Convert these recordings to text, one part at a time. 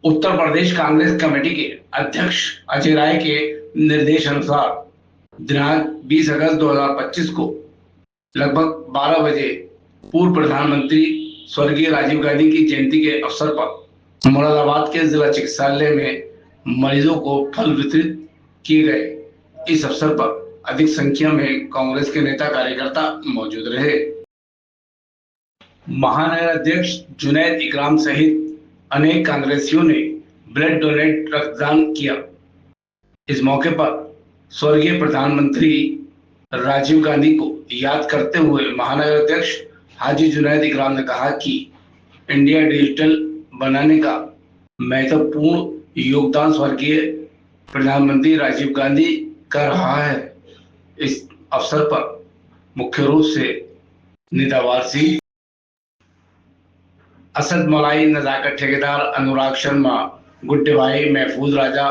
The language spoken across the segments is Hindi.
उत्तर प्रदेश कांग्रेस कमेटी के अध्यक्ष अजय राय के निर्देशानुसार दिनांक 20 अगस्त 2025 को लगभग 12 बजे पूर्व प्रधानमंत्री स्वर्गीय राजीव गांधी की जयंती के अवसर पर मुरादाबाद के जिला चिकित्सालय में मरीजों को फल वितरित किए गए। इस अवसर पर अधिक संख्या में कांग्रेस के नेता कार्यकर्ता मौजूद रहे। महानगर अध्यक्ष जुनैद इकराम सहित अनेक कांग्रेसियों ने ब्लड डोनेट रक्तदान किया। इस मौके पर स्वर्गीय प्रधानमंत्री राजीव गांधी को याद करते हुए महानगर अध्यक्ष हाजी जुनैद इकराम ने कहा कि इंडिया डिजिटल बनाने का महत्वपूर्ण योगदान स्वर्गीय प्रधानमंत्री राजीव गांधी कर रहा है। इस अवसर पर मुख्य रूप से निदा वारसी, असद मलाई, नजाकत ठेकेदार, अनुराग शर्मा, गुड्डे भाई, महफूज राजा,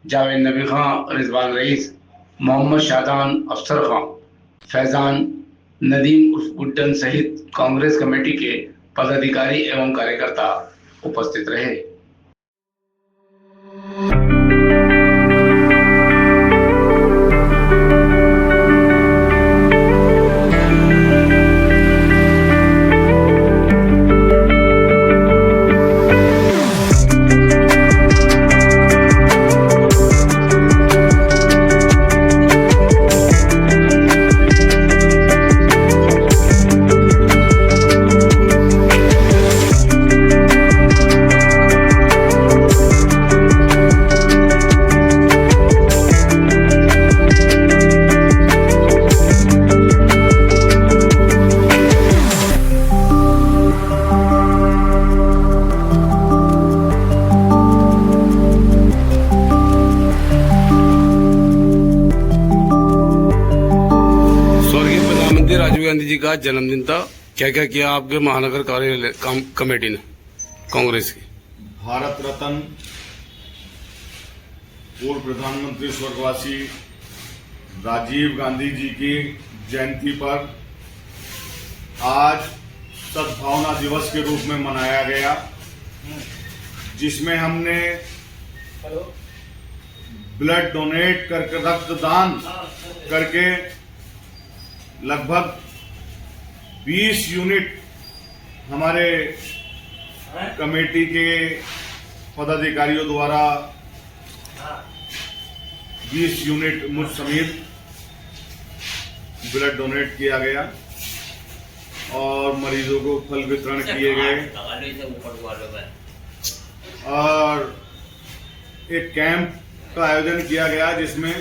जावेद नबी खां, रिजवान रईस, मोहम्मद शादान, अफसर खां, फैजान, नदीम उर्फ गुड्डन सहित कांग्रेस कमेटी के पदाधिकारी एवं कार्यकर्ता उपस्थित रहे। राजीव गांधी जी का जन्मदिन था, क्या क्या किया आपके महानगर कार्यालय कमेटी ने कांग्रेस की? भारत रत्न पूर्व प्रधानमंत्री स्वर्गवासी राजीव गांधी जी की जयंती पर आज सद्भावना दिवस के रूप में मनाया गया, जिसमें हमने ब्लड डोनेट करके रक्तदान करके लगभग 20 यूनिट हमारे कमेटी के पदाधिकारियों द्वारा 20 यूनिट मुझ समेत ब्लड डोनेट किया गया और मरीजों को फल वितरण किए गए और एक कैंप का आयोजन किया गया जिसमें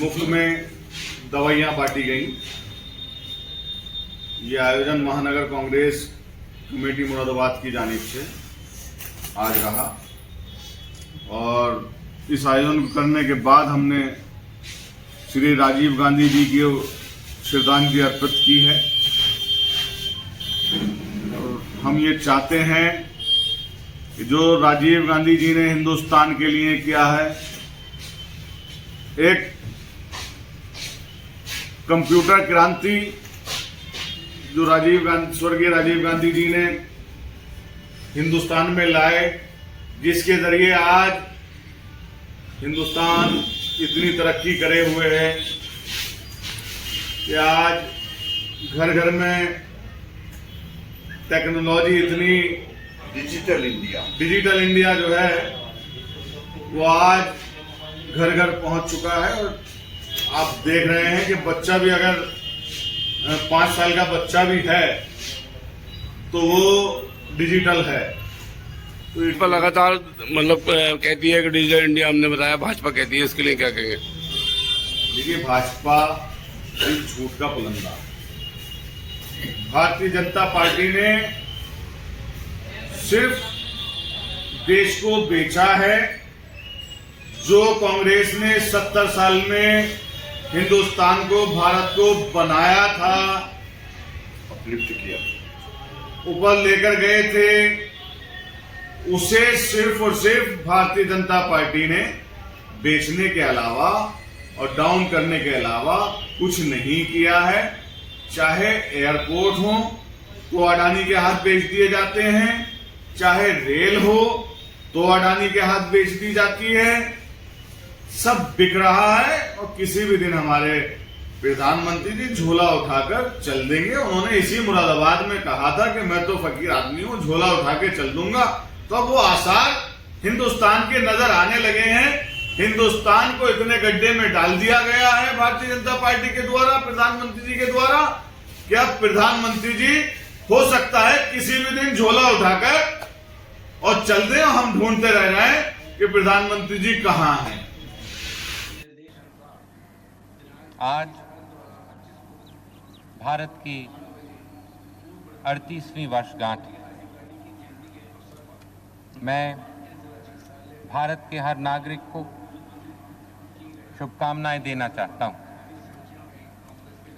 मुफ्त में दवाइयां बांटी गई। ये आयोजन महानगर कांग्रेस कमेटी मुरादाबाद की जानिब से आज रहा और इस आयोजन करने के बाद हमने श्री राजीव गांधी जी की श्रद्धांजलि अर्पित की है। और हम ये चाहते हैं कि जो राजीव गांधी जी ने हिंदुस्तान के लिए किया है, एक कंप्यूटर क्रांति जो स्वर्गीय राजीव गांधी जी ने हिंदुस्तान में लाए, जिसके जरिए आज हिंदुस्तान इतनी तरक्की करे हुए है कि आज घर घर में टेक्नोलॉजी इतनी डिजिटल इंडिया जो है वो आज घर घर पहुंच चुका है। और आप देख रहे हैं कि बच्चा भी अगर 5 साल का बच्चा भी है तो वो डिजिटल है। तो इस पर लगातार मतलब कहती है कि डिजिटल इंडिया, हमने बताया भाजपा कहती है, इसके लिए क्या कहेंगे? देखिए, भाजपा एक झूठ का पुलंदा। भारतीय जनता पार्टी ने सिर्फ देश को बेचा है। जो कांग्रेस ने 70 साल में हिंदुस्तान को, भारत को बनाया था, अपलिफ्ट किया, ऊपर लेकर गए थे, उसे सिर्फ और सिर्फ भारतीय जनता पार्टी ने बेचने के अलावा और डाउन करने के अलावा कुछ नहीं किया है। चाहे एयरपोर्ट हो तो अडानी के हाथ बेच दिए जाते हैं, चाहे रेल हो तो अडानी के हाथ बेच दी जाती है। सब बिक रहा है और किसी भी दिन हमारे प्रधानमंत्री जी झोला उठाकर चल देंगे। उन्होंने इसी मुरादाबाद में कहा था कि मैं तो फकीर आदमी हूं, झोला उठा के चल दूंगा। तो अब वो आसार हिंदुस्तान के नजर आने लगे हैं। हिंदुस्तान को इतने गड्ढे में डाल दिया गया है भारतीय जनता पार्टी के द्वारा, प्रधानमंत्री जी के द्वारा, कि अब प्रधानमंत्री जी हो सकता है किसी भी दिन झोला उठाकर और चल दें और हम ढूंढते रह रहे हैं कि प्रधानमंत्री जी कहां हैं। आज भारत की 38वीं वर्षगांठ है। मैं भारत के हर नागरिक को शुभकामनाएं देना चाहता हूं।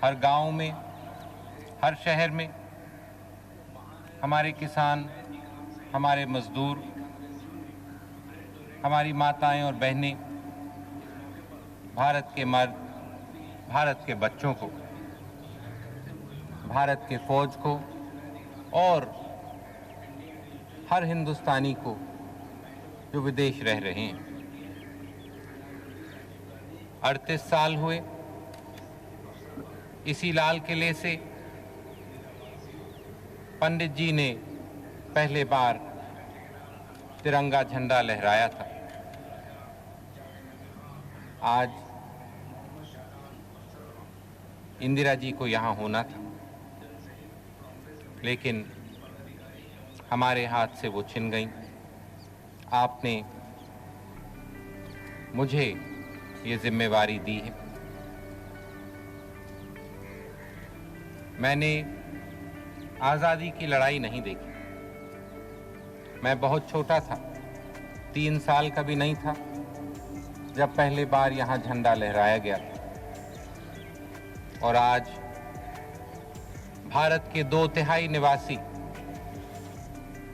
हर गांव में, हर शहर में हमारे किसान, हमारे मजदूर, हमारी माताएं और बहनें, भारत के मर्द, भारत के बच्चों को, भारत के फौज को और हर हिंदुस्तानी को जो विदेश रह रहे हैं। 38 साल हुए इसी लाल किले से पंडित जी ने पहले बार तिरंगा झंडा लहराया था। आज इंदिरा जी को यहाँ होना था, लेकिन हमारे हाथ से वो छिन गई। आपने मुझे ये जिम्मेवारी दी है। मैंने आज़ादी की लड़ाई नहीं देखी। मैं बहुत छोटा था, 3 साल का भी नहीं था जब पहली बार यहाँ झंडा लहराया गया था। और आज भारत के 2/3 निवासी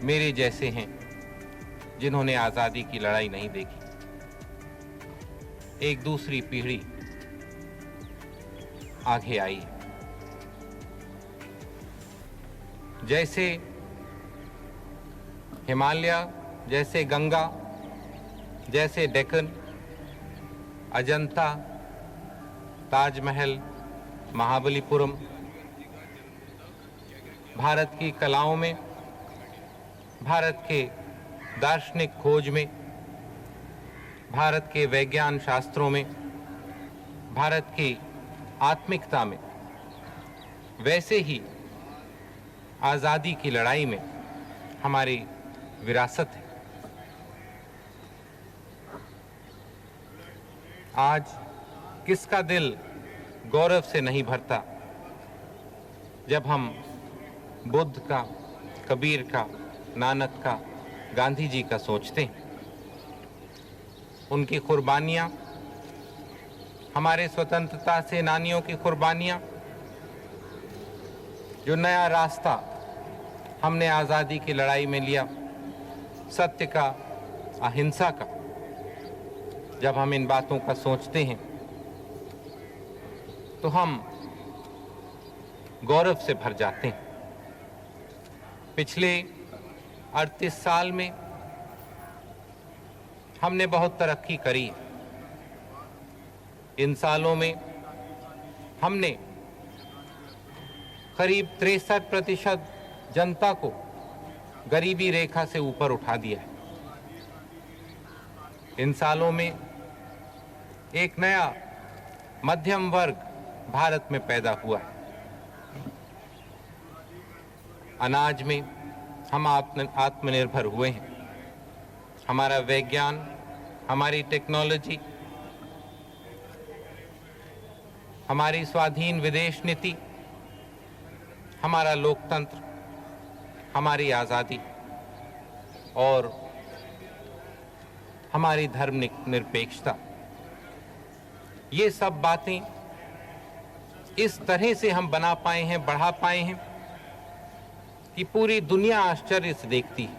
मेरे जैसे हैं जिन्होंने आज़ादी की लड़ाई नहीं देखी। एक दूसरी पीढ़ी आगे आई। जैसे हिमालय, जैसे गंगा, जैसे डेक्कन, अजंता, ताजमहल, महाबलीपुरम, भारत की कलाओं में, भारत के दार्शनिक खोज में, भारत के वैज्ञान शास्त्रों में, भारत की आत्मिकता में, वैसे ही आज़ादी की लड़ाई में हमारी विरासत है। आज किसका दिल गौरव से नहीं भरता जब हम बुद्ध का, कबीर का, नानक का, गांधी जी का सोचते हैं। उनकी कुर्बानियाँ, हमारे स्वतंत्रता सेनानियों की कुर्बानियाँ, जो नया रास्ता हमने आज़ादी की लड़ाई में लिया, सत्य का, अहिंसा का, जब हम इन बातों का सोचते हैं तो हम गौरव से भर जाते हैं। पिछले 38 साल में हमने बहुत तरक्की करी। इन सालों में हमने करीब 63% जनता को गरीबी रेखा से ऊपर उठा दिया है। इन सालों में एक नया मध्यम वर्ग भारत में पैदा हुआ है। अनाज में हम आत्मनिर्भर हुए हैं। हमारा विज्ञान, हमारी टेक्नोलॉजी, हमारी स्वाधीन विदेश नीति, हमारा लोकतंत्र, हमारी आज़ादी और हमारी धर्मनिरपेक्षता, ये सब बातें इस तरह से हम बना पाए हैं, बढ़ा पाए हैं कि पूरी दुनिया आश्चर्य से देखती है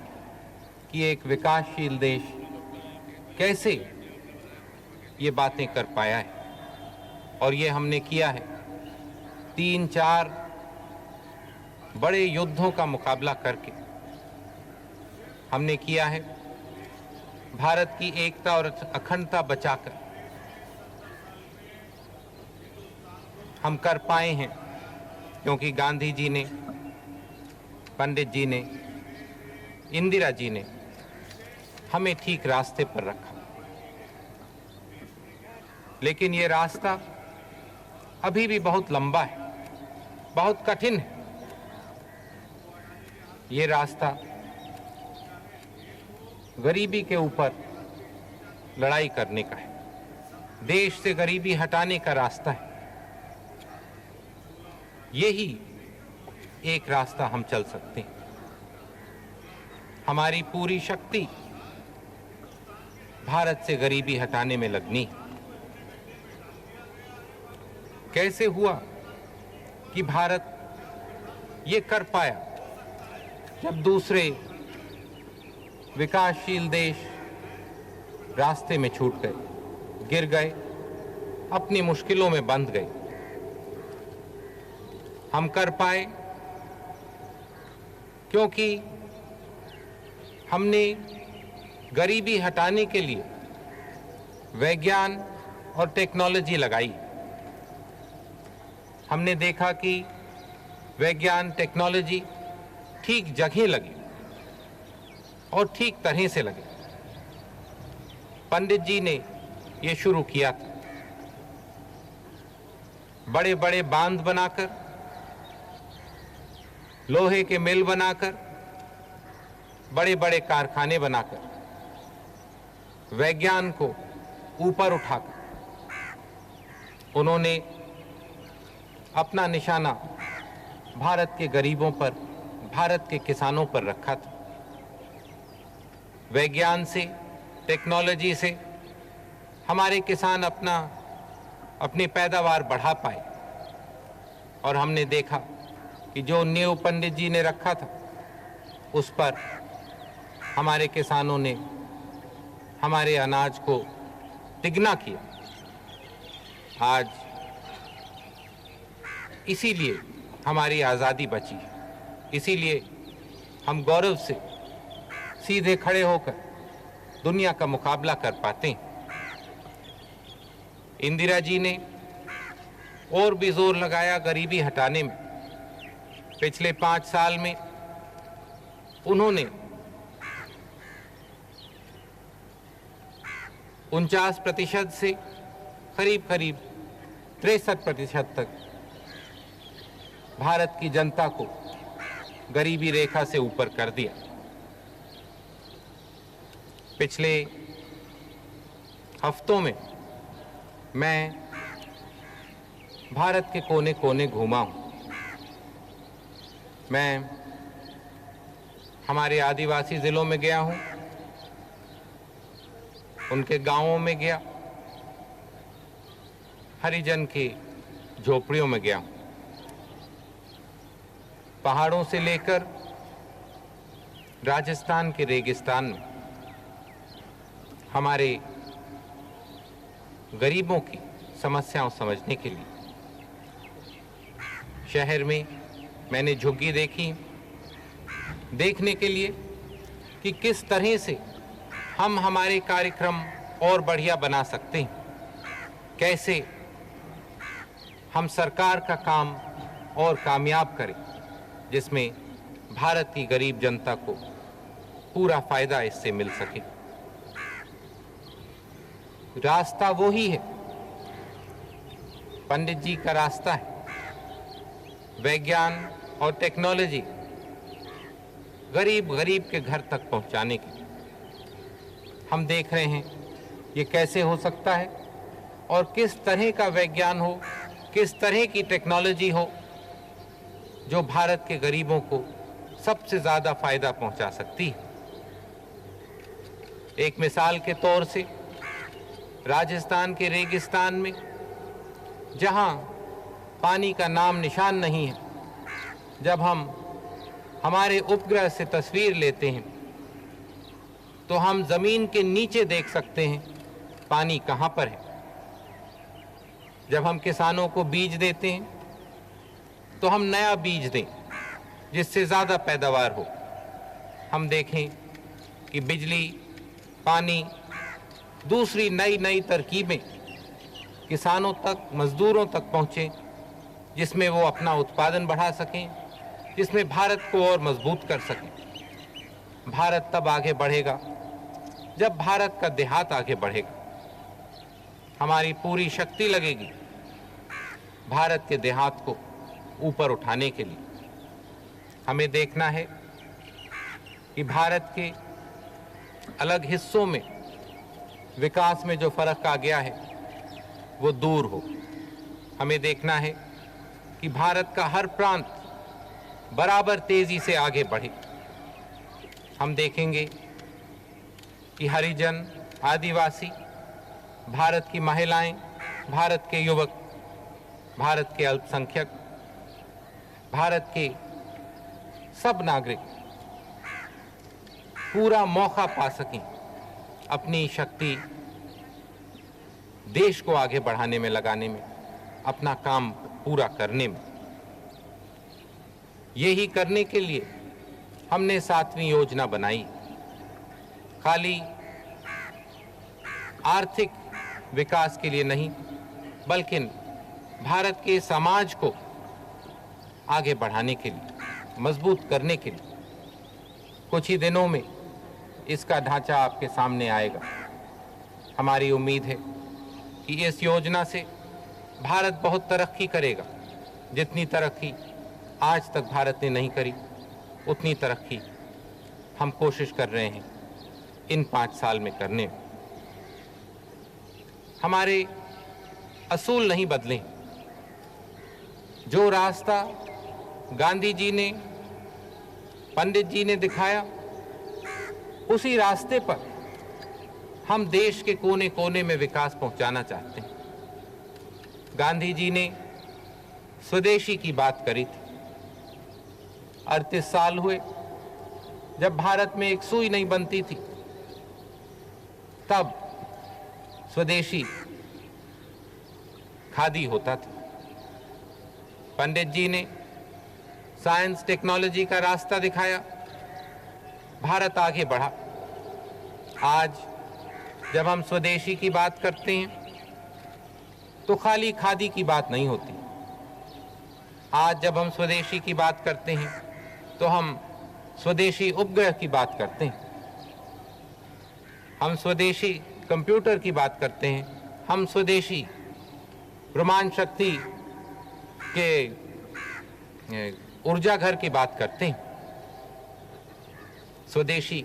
कि एक विकासशील देश कैसे ये बातें कर पाया है। और ये हमने किया है 3-4 बड़े युद्धों का मुकाबला करके। हमने किया है भारत की एकता और अखंडता बचाकर हम कर पाए हैं, क्योंकि गांधी जी ने, पंडित जी ने, इंदिरा जी ने हमें ठीक रास्ते पर रखा। लेकिन ये रास्ता अभी भी बहुत लंबा है, बहुत कठिन है। ये रास्ता गरीबी के ऊपर लड़ाई करने का है, देश से गरीबी हटाने का रास्ता है। यही एक रास्ता हम चल सकते हैं। हमारी पूरी शक्ति भारत से गरीबी हटाने में लगनी है। कैसे हुआ कि भारत ये कर पाया जब दूसरे विकासशील देश रास्ते में छूट गए, गिर गए, अपनी मुश्किलों में बंध गए? हम कर पाए क्योंकि हमने गरीबी हटाने के लिए विज्ञान और टेक्नोलॉजी लगाई। हमने देखा कि विज्ञान, टेक्नोलॉजी ठीक जगह लगी और ठीक तरह से लगे। पंडित जी ने ये शुरू किया था, बड़े बड़े बांध बनाकर, लोहे के मिल बनाकर, बड़े बड़े कारखाने बनाकर, विज्ञान को ऊपर उठाकर उन्होंने अपना निशाना भारत के गरीबों पर, भारत के किसानों पर रखा था। विज्ञान से, टेक्नोलॉजी से हमारे किसान अपनी पैदावार बढ़ा पाए। और हमने देखा कि जो नींव पंडित जी ने रखा था, उस पर हमारे किसानों ने हमारे अनाज को तिगना किया। आज इसीलिए हमारी आज़ादी बची है, इसीलिए हम गौरव से सीधे खड़े होकर दुनिया का मुकाबला कर पाते हैं। इंदिरा जी ने और भी जोर लगाया गरीबी हटाने में। पिछले 5 साल में उन्होंने 49% से करीब 63% तक भारत की जनता को गरीबी रेखा से ऊपर कर दिया। पिछले हफ्तों में मैं भारत के कोने कोने घूमा हूं। मैं हमारे आदिवासी जिलों में गया हूं, उनके गांवों में गया, हरिजन की झोपड़ियों में गया हूं। पहाड़ों से लेकर राजस्थान के रेगिस्तान में हमारे गरीबों की समस्याओं समझने के लिए शहर में मैंने झुग्गी देखी, देखने के लिए कि किस तरह से हम हमारे कार्यक्रम और बढ़िया बना सकते हैं, कैसे हम सरकार का काम और कामयाब करें, जिसमें भारत की गरीब जनता को पूरा फायदा इससे मिल सके। रास्ता वो ही है, पंडित जी का रास्ता है, विज्ञान और टेक्नोलॉजी गरीब के घर तक पहुंचाने के लिए। हम देख रहे हैं ये कैसे हो सकता है और किस तरह का विज्ञान हो, किस तरह की टेक्नोलॉजी हो जो भारत के गरीबों को सबसे ज़्यादा फायदा पहुंचा सकती है। एक मिसाल के तौर से राजस्थान के रेगिस्तान में, जहां पानी का नाम निशान नहीं है, जब हम हमारे उपग्रह से तस्वीर लेते हैं तो हम ज़मीन के नीचे देख सकते हैं पानी कहां पर है। जब हम किसानों को बीज देते हैं तो हम नया बीज दें जिससे ज़्यादा पैदावार हो। हम देखें कि बिजली, पानी, दूसरी नई नई तरकीबें किसानों तक, मजदूरों तक पहुँचे, जिसमें वो अपना उत्पादन बढ़ा सकें, जिसमें भारत को और मजबूत कर सकें। भारत तब आगे बढ़ेगा जब भारत का देहात आगे बढ़ेगा। हमारी पूरी शक्ति लगेगी भारत के देहात को ऊपर उठाने के लिए। हमें देखना है कि भारत के अलग हिस्सों में विकास में जो फर्क आ गया है वो दूर हो। हमें देखना है कि भारत का हर प्रांत बराबर तेजी से आगे बढ़े। हम देखेंगे कि हरिजन, आदिवासी, भारत की महिलाएं, भारत के युवक, भारत के अल्पसंख्यक, भारत के सब नागरिक पूरा मौका पा सकें अपनी शक्ति देश को आगे बढ़ाने में लगाने में, अपना काम पूरा करने में। यही करने के लिए हमने 7वीं योजना बनाई। खाली आर्थिक विकास के लिए नहीं, बल्कि भारत के समाज को आगे बढ़ाने के लिए, मजबूत करने के लिए। कुछ ही दिनों में इसका ढांचा आपके सामने आएगा। हमारी उम्मीद है कि इस योजना से भारत बहुत तरक्की करेगा। जितनी तरक्की आज तक भारत ने नहीं करी, उतनी तरक्की हम कोशिश कर रहे हैं इन 5 साल में करने में। हमारे असूल नहीं बदले। जो रास्ता गांधी जी ने, पंडित जी ने दिखाया, उसी रास्ते पर हम देश के कोने कोने में विकास पहुंचाना चाहते हैं। गांधी जी ने स्वदेशी की बात करी थी। 38 साल हुए जब भारत में एक सुई नहीं बनती थी, तब स्वदेशी खादी होता था। पंडित जी ने साइंस टेक्नोलॉजी का रास्ता दिखाया, भारत आगे बढ़ा। आज जब हम स्वदेशी की बात करते हैं तो खाली खादी की बात नहीं होती। आज जब हम स्वदेशी की बात करते हैं तो हम स्वदेशी उपग्रह की बात करते हैं, हम स्वदेशी कंप्यूटर की बात करते हैं, हम स्वदेशी ब्रह्मांड शक्ति के ऊर्जा घर की बात करते हैं। स्वदेशी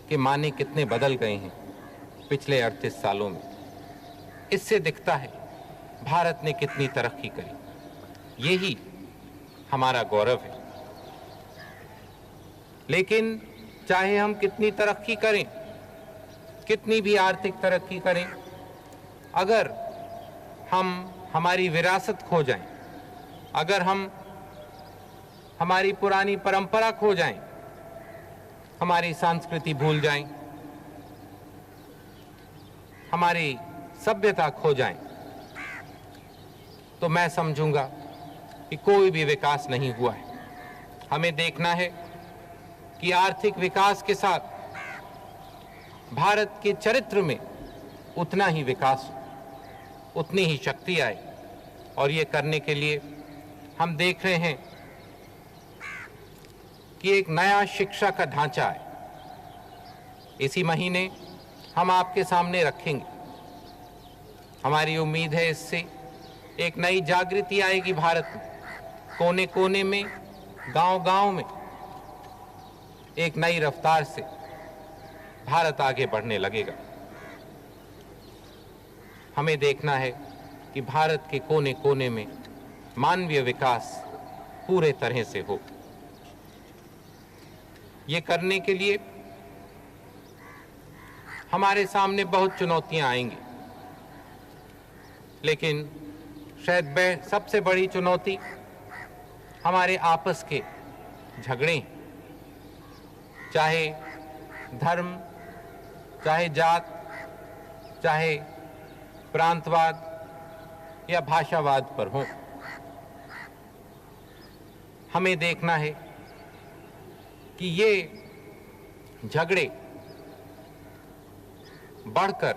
के माने कितने बदल गए हैं पिछले 38 सालों में। इससे दिखता है भारत ने कितनी तरक्की करी। यही हमारा गौरव है। लेकिन चाहे हम कितनी तरक्की करें, कितनी भी आर्थिक तरक्की करें, अगर हम हमारी विरासत खो जाएं, अगर हम हमारी पुरानी परंपरा खो जाएं, हमारी संस्कृति भूल जाएं, हमारी सभ्यता खो जाएं, तो मैं समझूंगा कि कोई भी विकास नहीं हुआ है। हमें देखना है कि आर्थिक विकास के साथ भारत के चरित्र में उतना ही विकास, उतनी ही शक्ति आए। और ये करने के लिए हम देख रहे हैं कि एक नया शिक्षा का ढांचा है। इसी महीने हम आपके सामने रखेंगे। हमारी उम्मीद है इससे एक नई जागृति आएगी भारत में, कोने कोने में, गांव-गांव में एक नई रफ्तार से भारत आगे बढ़ने लगेगा। हमें देखना है कि भारत के कोने कोने में मानवीय विकास पूरे तरह से हो। ये करने के लिए हमारे सामने बहुत चुनौतियां आएंगी, लेकिन शायद सबसे बड़ी चुनौती हमारे आपस के झगड़े, चाहे धर्म, चाहे जात, चाहे प्रांतवाद या भाषावाद पर हो। हमें देखना है कि ये झगड़े बढ़कर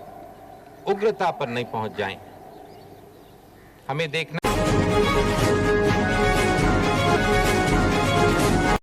उग्रता पर नहीं पहुंच जाएं। हमें देखना